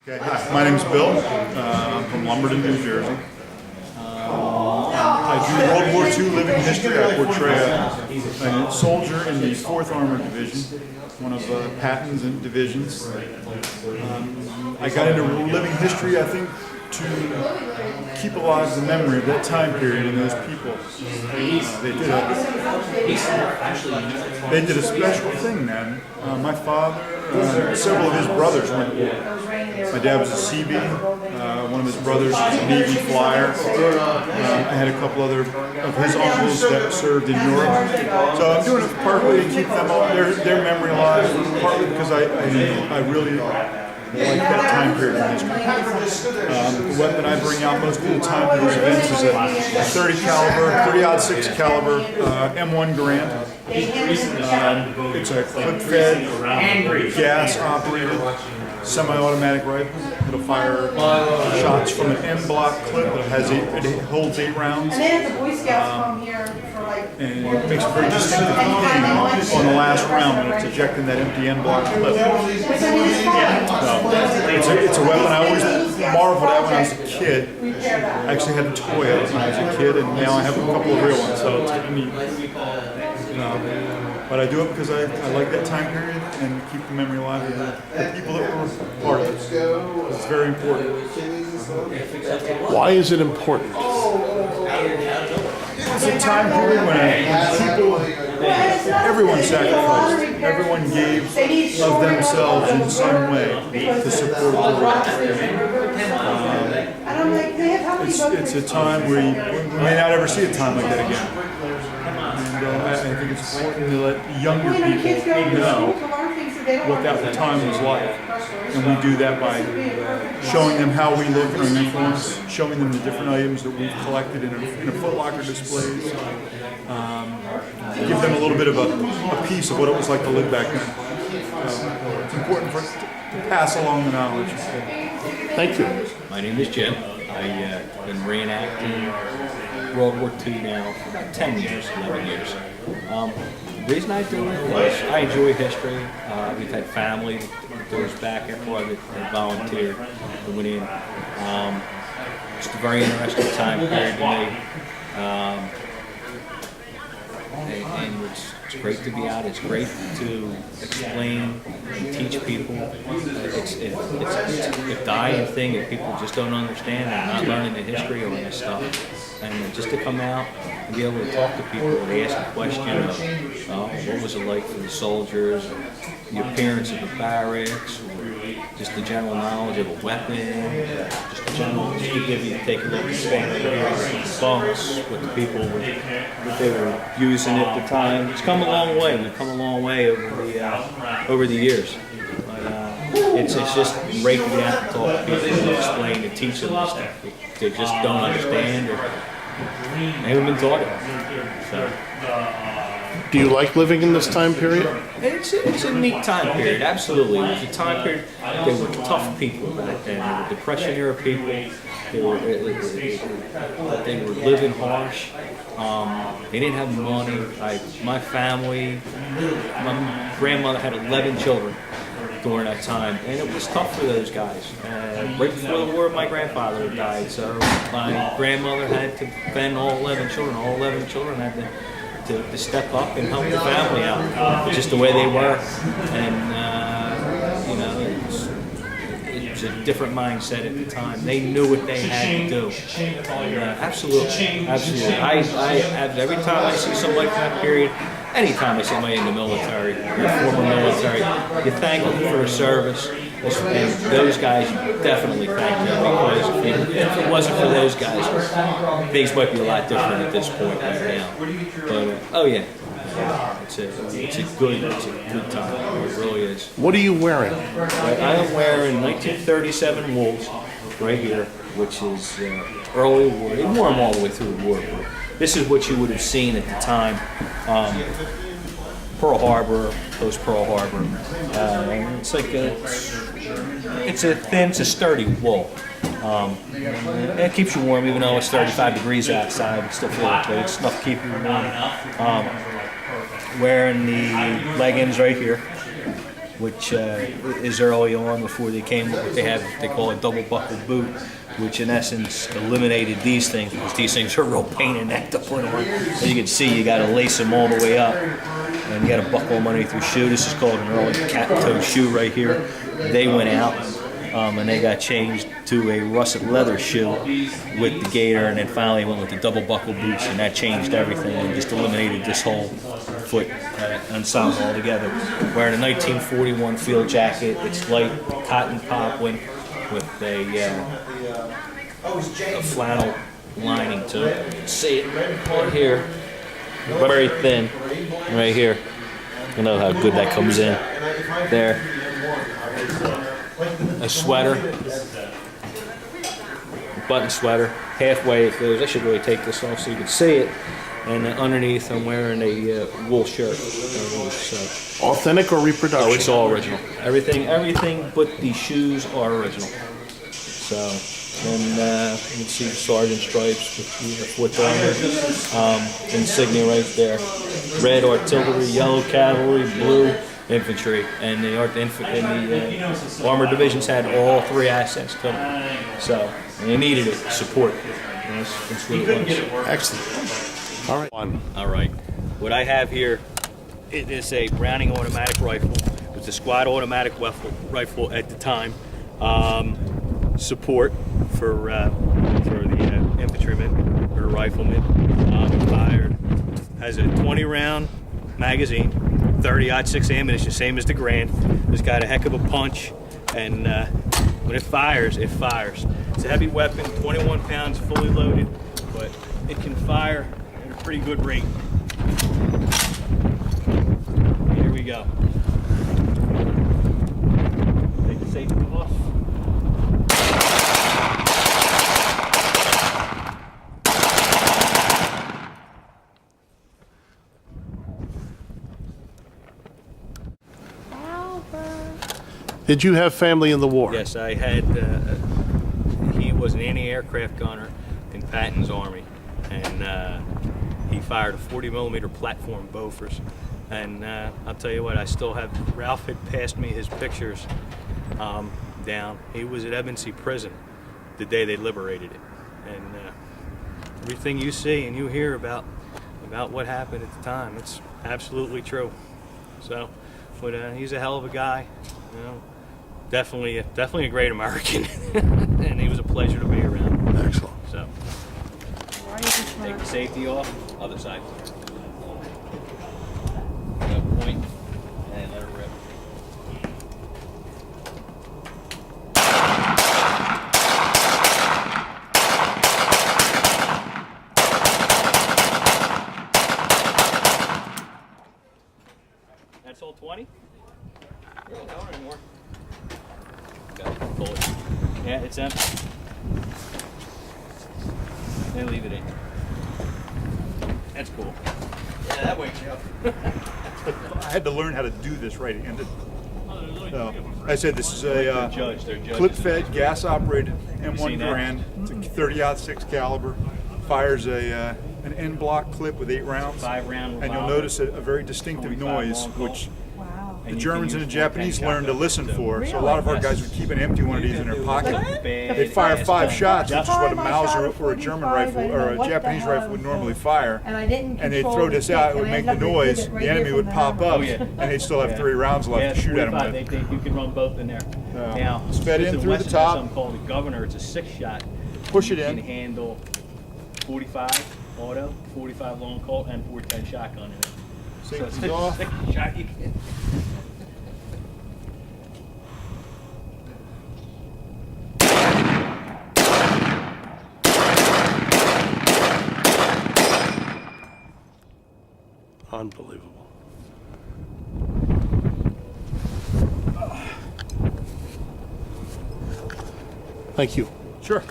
Okay, hi, my name's Bill. I'm from Lumberton, New Jersey. I do World War II living history. I portray a soldier in the 4th Armored Division, one of Patton's divisions. I got into living history, I think, to keep alive the memory of that time period and those people. They did a special thing then. My father, several of his brothers went to war. My dad was a Seabee. One of his brothers was a Navy flyer. I had a couple other of his uncles that served in Europe. So I'm doing it partly to keep them their memory alive, partly because I really like that time period in history. The weapon I bring out most of the time to these events is a 30 caliber, 30-06 caliber M1 Garand. It's a clip-fed, gas-operated, semi-automatic rifle. It'll fire shots from an M-block clip. It holds 8 rounds. And it makes a very distinctive ping on the last round when it's ejecting that empty M-block clip. It's a weapon I always marveled at when I was a kid. I actually had a toy of it when I was a kid, and now I have a couple of real ones, so it's neat. But I do it because I like that time period and keep the memory alive of the people that were part of it. It's very important. Why is it important? It's a time period when everyone sacrificed, everyone gave of themselves in some way to support the war. It's a time where we may not ever see a time like that again. And I think it's important to let younger people know what that time was like. And we do that by showing them how we look in our uniforms, showing them the different items that we've collected in a Foot Locker displays. Give them a little bit of a piece of what it was like to live back then. It's important for us to pass along the knowledge. Thank you. My name is Jim. I've been reenacting World War II now for about 10 years, 11 years. The reason I do it is I enjoy history. We've had family that goes back before that volunteered and went in. It's a very interesting time period to me. And it's great to be out. It's great to explain and teach people. It's a dying thing that people just don't understand. They're not learning the history of this stuff. And just to come out and be able to talk to people and ask a question of what was it like for the soldiers, the appearance of the barracks, or just the general knowledge of a weapon, just to take a look at the bunks, what the people what they were using at the time. It's come a long way. We've come a long way over the years. It's just great to get out and talk to people and explain and teach them this stuff. They just don't understand or they haven't been taught it. So. Do you like living in this time period? It's a neat time period, absolutely. It was a time period, they were tough people back then. They were Depression era people. They were living harsh. They didn't have money. My family, my grandmother had 11 children during that time, and it was tough for those guys. Right before the war, my grandfather had died, so my grandmother had to fend all 11 children. All 11 children had to step up and help the family out, just the way they were. And it was a different mindset at the time. They knew what they had to do. Absolutely. Every time I see somebody from that period, anytime I see somebody in the military, or former military, you thank them for their service. And those guys, you definitely thank them, because if it wasn't for those guys, things might be a lot different at this point right now. But oh yeah, it's a good time. It really is. What are you wearing? I am wearing 1937 Wolves right here, which is early war. They wore them all the way through the war. But this is what you would have seen at the time. Pearl Harbor, post Pearl Harbor. It's like it's a sturdy wool. It keeps you warm, even though it's 35 degrees outside. It's still feel it, but it's enough to keep you warm. Wearing the leggings right here. which is early on before they came with what they call a double buckle boot, which in essence eliminated these things because these things are a real pain in the neck to put on. As you can see, you got to lace them all the way up, and you got to buckle them underneath your shoe. This is called an early cat toe shoe right here. They went out. And they got changed to a russet leather shoe with the gaiter, and then finally went with the double buckle boots, and that changed everything and just eliminated this whole foot ensemble altogether. Wearing a 1941 field jacket, it's light cotton poplin with a flannel lining to it. See it right here, very thin, right here. You know how good that comes in there. A sweater, button sweater, halfway it goes. I should really take this off so you can see it. And underneath I'm wearing a wool shirt. So. Authentic or reproduction? Oh, it's all original. Everything but the shoes are original. So, and you can see the sergeant stripes with the foot armor, insignia right there. Red artillery, yellow cavalry, blue infantry, and the armored divisions had all three assets to them. So and they needed it, support. That's what it was. Excellent. All right. All right. What I have here, it is a Browning automatic rifle. It was a squad automatic rifle at the time. Support for the infantrymen or riflemen. Fired. Has a 20-round magazine, 30-06 ammunition, same as the Grand. It's got a heck of a punch, and when it fires, it fires. It's a heavy weapon, 21 pounds, fully loaded, but it can fire at a pretty good rate. Here we go. Take the safety off. Did you have family in the war? Yes, I had. He was an anti-aircraft gunner in Patton's army, and he fired a 40mm platform Bofors. And I'll tell you what, I still have. Ralph had passed me his pictures down. He was at Evansy Prison the day they liberated it, and everything you see and you hear about what happened at the time, it's absolutely true. So, but he's a hell of a guy, you know. Definitely a great American, and he was a pleasure to be around. Excellent. So, take the safety off, other side. Go point, and let it rip. That's all 20? You don't count anymore. Pull it. Yeah, it's empty. And leave it in. That's cool. Yeah, that wakes you up. I had to learn how to do this right-handed. I said this is a They're clip-fed, gas-operated seen M1 that? Garand. It's a 30-06 caliber. Fires an end-block clip with 8 rounds. 5-round And you'll notice a very distinctive 45 noise, long Colt. which the you Germans can and the use Japanese 410 learned to listen for. So a lot of our guys would keep an empty one of these in their pocket. They'd fire 5 shots, which is what a Mauser or a German rifle or a Japanese rifle would normally fire. And they'd throw this out, it would make the noise, the enemy would pop up, and they'd still have 3 rounds left to shoot at them with. You can run both in there. Now, It's fed in Smith & through the Wesson has top. something called a Governor. It's a 6-shot. Push it You can in. handle 45 auto, 45 long Colt, and 410 shotgun in it. Safety's off. 6-shot you can. Unbelievable. Thank you. Sure.